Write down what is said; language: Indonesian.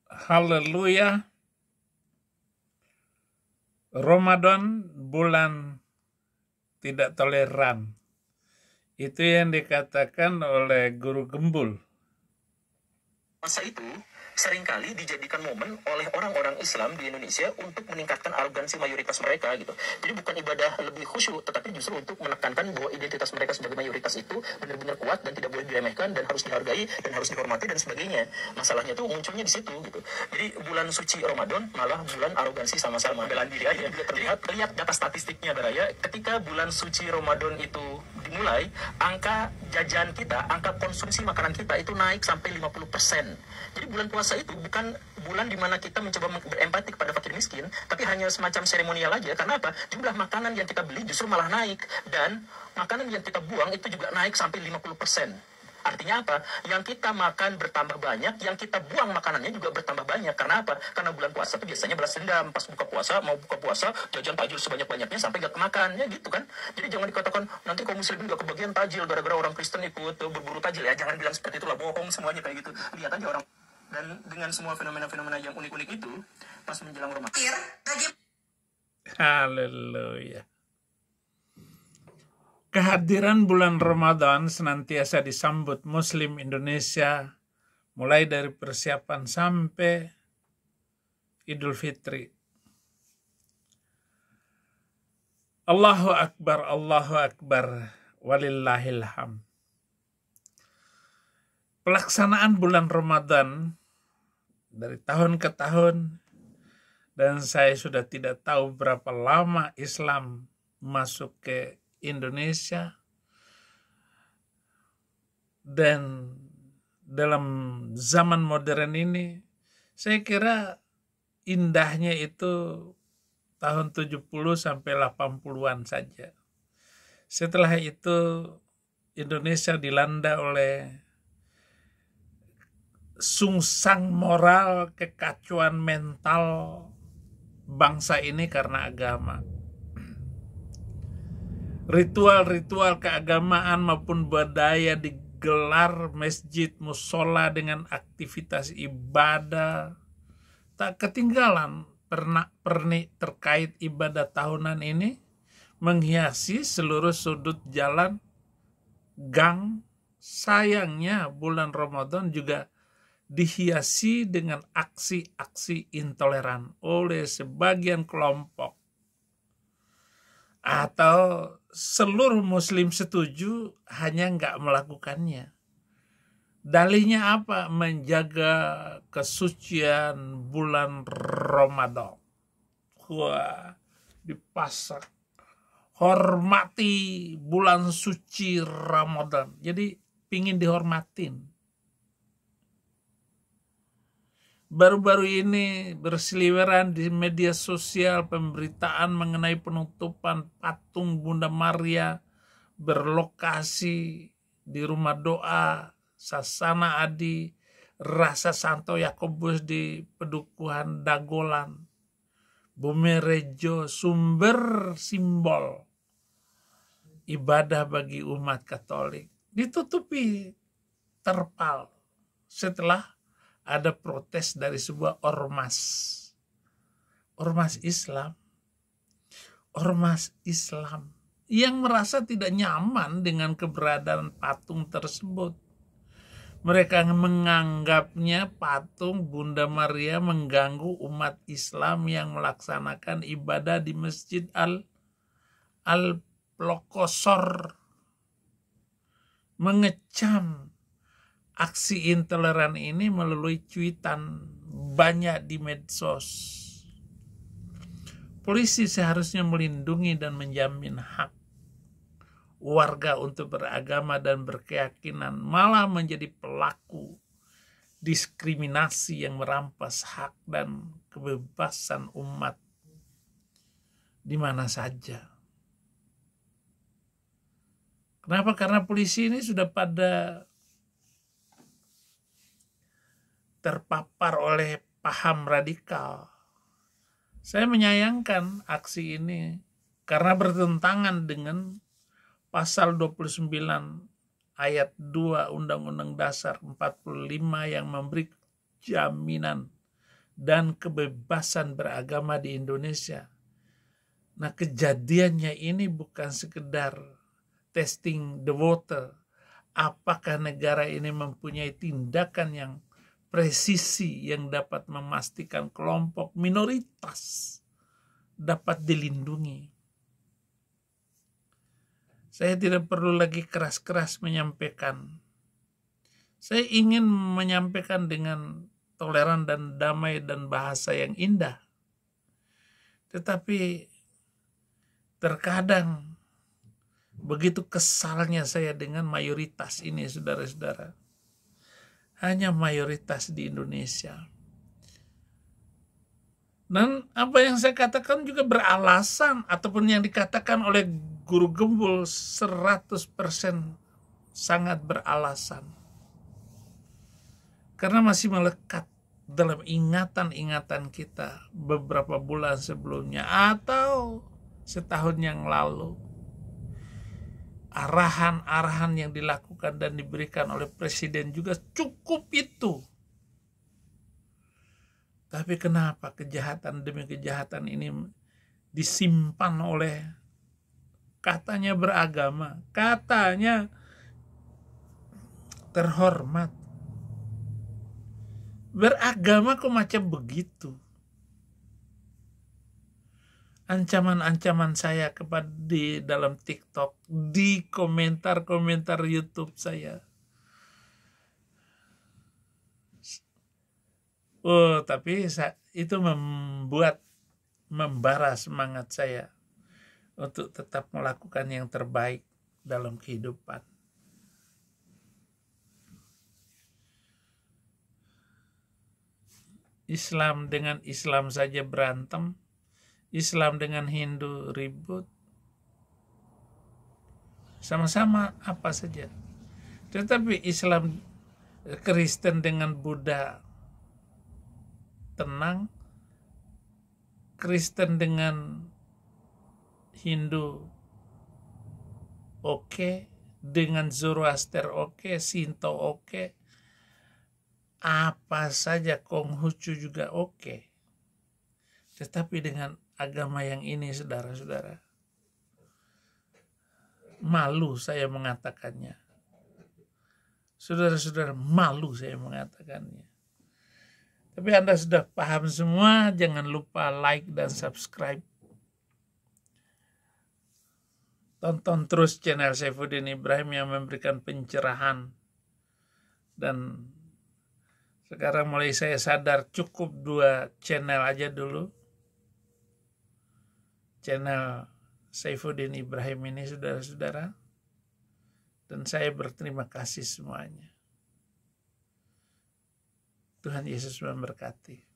Haleluya. Ramadan bulan tidak toleran. Itu yang dikatakan oleh Guru Gembul. Masa itu seringkali dijadikan momen oleh orang-orang Islam di Indonesia untuk meningkatkan arogansi mayoritas mereka gitu. Jadi bukan ibadah lebih khusyuk, tetapi justru untuk menekankan bahwa identitas mereka sebagai mayoritas itu benar-benar kuat dan tidak boleh diremehkan dan harus dihargai dan harus dihormati dan sebagainya. Masalahnya tuh munculnya di situ gitu. Jadi bulan suci Ramadan malah bulan arogansi sama-sama. Belan diri aja. Lihat data statistiknya Daraya, ketika bulan suci Ramadan itu dimulai, angka jajan kita, angka konsumsi makanan kita itu naik sampai 50%. Jadi bulan puasa itu bukan bulan dimana kita mencoba berempati kepada fakir miskin, tapi hanya semacam seremonial aja. Karena apa? Jumlah makanan yang kita beli justru malah naik, dan makanan yang kita buang itu juga naik sampai 50%. Artinya apa? Yang kita makan bertambah banyak, yang kita buang makanannya juga bertambah banyak. Karena apa? Karena bulan puasa itu biasanya balas dendam. Pas buka puasa, mau buka puasa, jajan tajil sebanyak-banyaknya sampai gak kemakan. Ya gitu kan. Jadi jangan dikatakan, nanti kaum muslimin gak kebagian tajil gara-gara orang Kristen ikut berburu tajil. Ya jangan bilang seperti itulah, bohong semuanya kayak gitu. Lihat aja orang. Dan dengan semua fenomena-fenomena yang unik-unik itu, pas menjelang Ramadan. Haleluya. Kehadiran bulan Ramadan senantiasa disambut Muslim Indonesia mulai dari persiapan sampai Idul Fitri. Allahu Akbar, walillahil hamd. Pelaksanaan bulan Ramadan dari tahun ke tahun, dan saya sudah tidak tahu berapa lama Islam masuk ke Indonesia, dan dalam zaman modern ini saya kira indahnya itu tahun 70 sampai 80-an saja. Setelah itu Indonesia dilanda oleh sungsang moral, kekacauan mental bangsa ini karena agama. Ritual-ritual keagamaan maupun budaya digelar masjid, musola dengan aktivitas ibadah. Tak ketinggalan pernik terkait ibadah tahunan ini menghiasi seluruh sudut jalan, gang. Sayangnya bulan Ramadan juga dihiasi dengan aksi-aksi intoleran oleh sebagian kelompok, atau seluruh muslim setuju hanya nggak melakukannya. Dalihnya apa? Menjaga kesucian bulan Ramadan. Wah, dipasak. Hormati bulan suci Ramadan. Jadi pingin dihormatin. Baru-baru ini berseliweran di media sosial pemberitaan mengenai penutupan patung Bunda Maria berlokasi di Rumah Doa Sasana Adi Rasa Santo Yakobus di Pedukuhan Dagolan, Bumerejo, sumber simbol ibadah bagi umat Katolik, ditutupi terpal setelah ada protes dari sebuah ormas Islam yang merasa tidak nyaman dengan keberadaan patung tersebut. Mereka menganggapnya patung Bunda Maria mengganggu umat Islam yang melaksanakan ibadah di Masjid Al-Ploqosor, mengecam aksi intoleran ini melalui cuitan banyak di medsos. Polisi seharusnya melindungi dan menjamin hak warga untuk beragama dan berkeyakinan, malah menjadi pelaku diskriminasi yang merampas hak dan kebebasan umat di mana saja. Kenapa? Karena polisi ini sudah pada terpapar oleh paham radikal. Saya menyayangkan aksi ini karena bertentangan dengan pasal 29 ayat 2 Undang-Undang Dasar 45 yang memberi jaminan dan kebebasan beragama di Indonesia. Nah, kejadiannya ini bukan sekedar testing the water. Apakah negara ini mempunyai tindakan yang presisi yang dapat memastikan kelompok minoritas dapat dilindungi. Saya tidak perlu lagi keras-keras menyampaikan. Saya ingin menyampaikan dengan toleran dan damai dan bahasa yang indah. Tetapi terkadang begitu kesalnya saya dengan mayoritas ini, saudara-saudara. Hanya mayoritas di Indonesia. Dan apa yang saya katakan juga beralasan, ataupun yang dikatakan oleh Guru Gembul 100% sangat beralasan. Karena masih melekat dalam ingatan-ingatan kita beberapa bulan sebelumnya atau setahun yang lalu. Arahan-arahan yang dilakukan dan diberikan oleh Presiden juga cukup itu. Tapi kenapa kejahatan demi kejahatan ini disimpan oleh katanya beragama, katanya terhormat. Beragama kok macam begitu. Ancaman-ancaman saya kepada di dalam TikTok, di komentar-komentar YouTube saya. Oh, tapi itu membara semangat saya untuk tetap melakukan yang terbaik dalam kehidupan. Islam dengan Islam saja berantem, Islam dengan Hindu ribut, sama-sama apa saja. Tetapi Islam, Kristen dengan Buddha tenang, Kristen dengan Hindu oke, dengan Zoroaster oke, Shinto oke, apa saja, Konghucu juga oke. Tetapi dengan agama yang ini, saudara-saudara, malu saya mengatakannya. Saudara-saudara, malu saya mengatakannya. Tapi Anda sudah paham semua, jangan lupa like dan subscribe. Tonton terus channel Saifuddin Ibrahim yang memberikan pencerahan. Dan sekarang mulai saya sadar cukup 2 channel aja dulu. Channel Saifuddin Ibrahim ini, saudara-saudara. Dan saya berterima kasih semuanya. Tuhan Yesus memberkati.